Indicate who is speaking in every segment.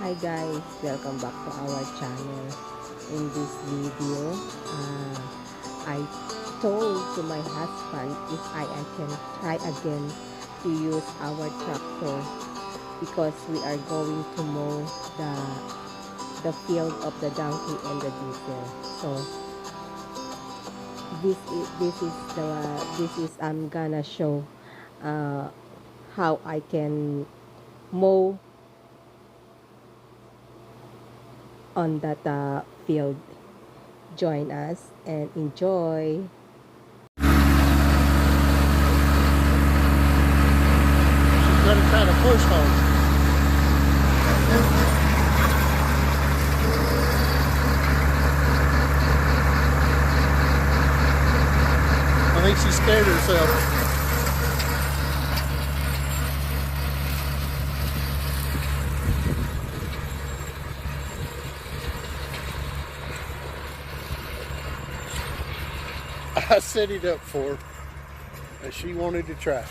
Speaker 1: Hi guys, welcome back to our channel. In this video, I told to my husband if I can try again to use our tractor because we are going to mow the field of the donkey and the diesel. So this is I'm gonna show uh, how I can mow on that field. Join us and enjoy.
Speaker 2: She's going to try to push home. I think she scared herself. I set it up for her, and she wanted to try.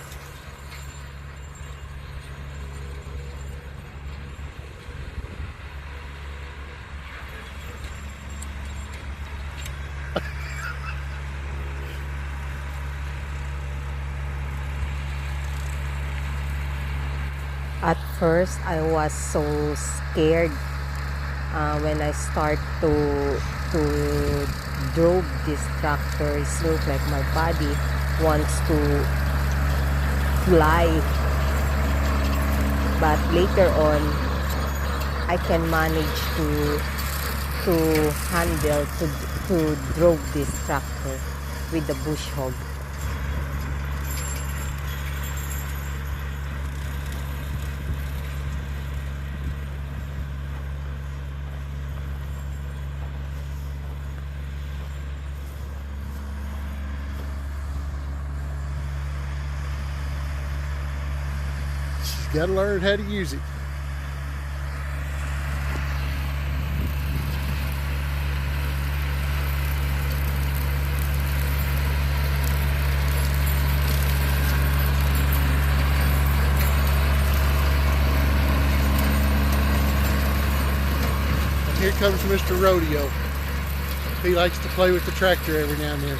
Speaker 1: At first, I was so scared when I start to drove this tractor. It looks like my body wants to fly. But later on, I can manage to handle to drove this tractor with the bush hog.
Speaker 2: She's got to learn how to use it. Here comes Mr. Rodeo. He likes to play with the tractor every now and then.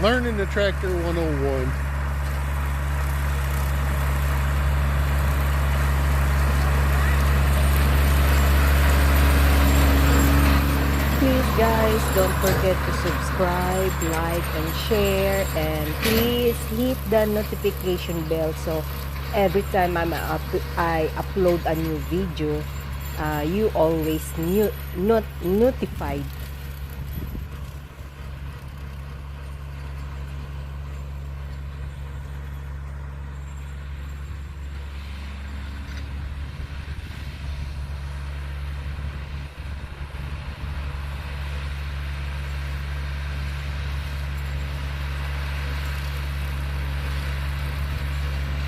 Speaker 2: Learning the tractor 101.
Speaker 1: Please guys, don't forget to subscribe, like, and share, and please hit the notification bell so every time I upload a new video, you always notified.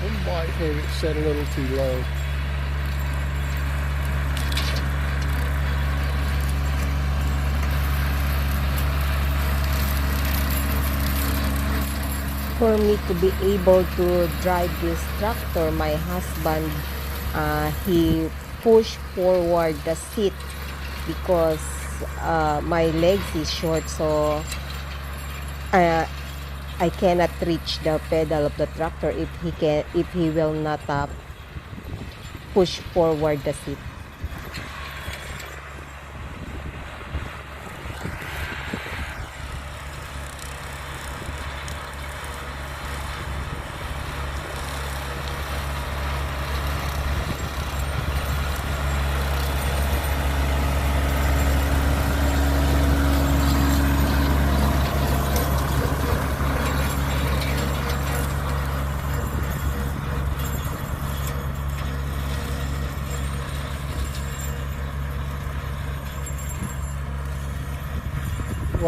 Speaker 2: I might have it set a little too low.
Speaker 1: For me to be able to drive this tractor, my husband, he pushed forward the seat because my legs is short, so I cannot reach the pedal of the tractor if he will not push forward the seat.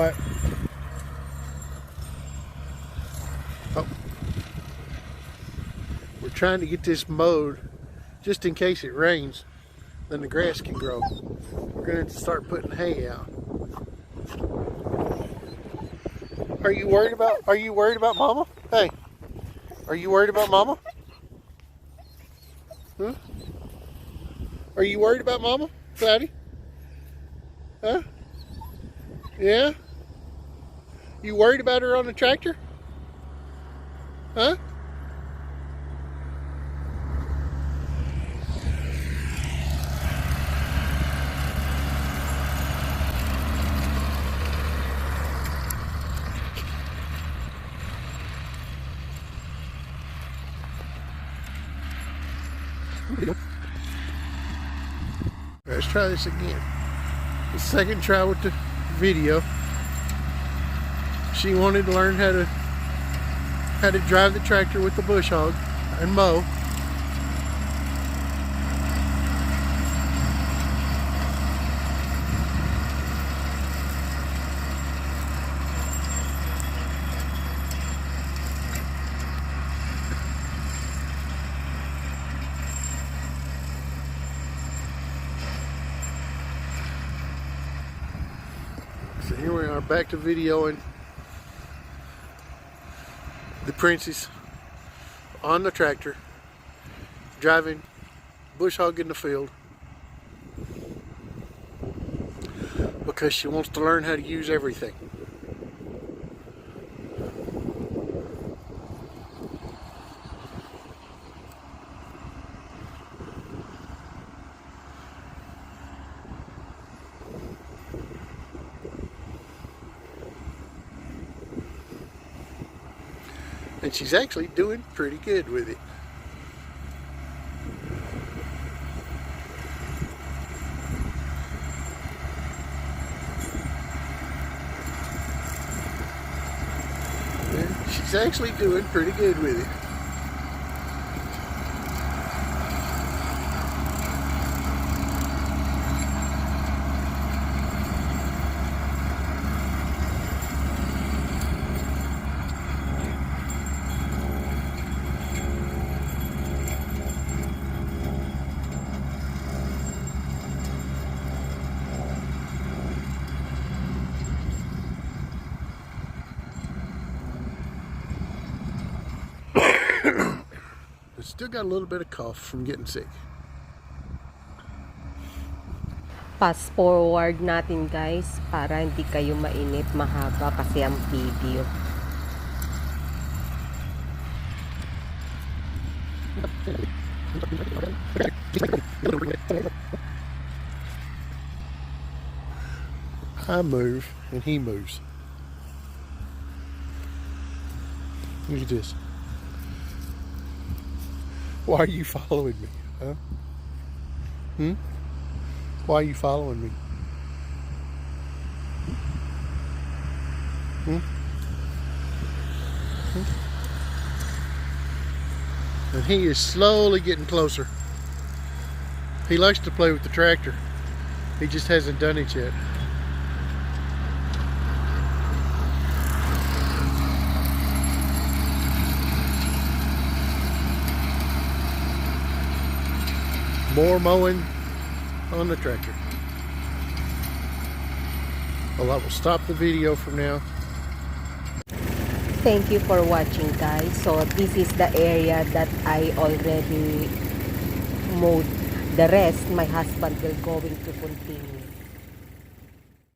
Speaker 2: quiet. Oh. We're trying to get this mowed just in case it rains, then the grass can grow. We're going to have to start putting hay out. Are you worried about Mama? Hey, are you worried about Mama? Huh? Are you worried about Mama, Cloudy? Huh? Yeah? You worried about her on the tractor? Huh? Let's try this again. The second try with the video. She wanted to learn how to drive the tractor with the bush hog and mow. So here we are, back to videoing the princess on the tractor, driving bush hog in the field, because she wants to learn how to use everything. And she's actually doing pretty good with it. Yeah, she's actually doing pretty good with it. Still got a little bit of cough from getting sick.
Speaker 1: Fast forward natin guys para hindi kayo mainip, mahaba kasi ang video.
Speaker 2: I move and he moves. Look at this. Why are you following me? Huh? Why are you following me? And he is slowly getting closer. He likes to play with the tractor. He just hasn't done it yet. More mowing on the tractor. Well, I will stop the video for now.
Speaker 1: Thank you for watching guys. So this is the area that I already mowed. The rest my husband will going to continue.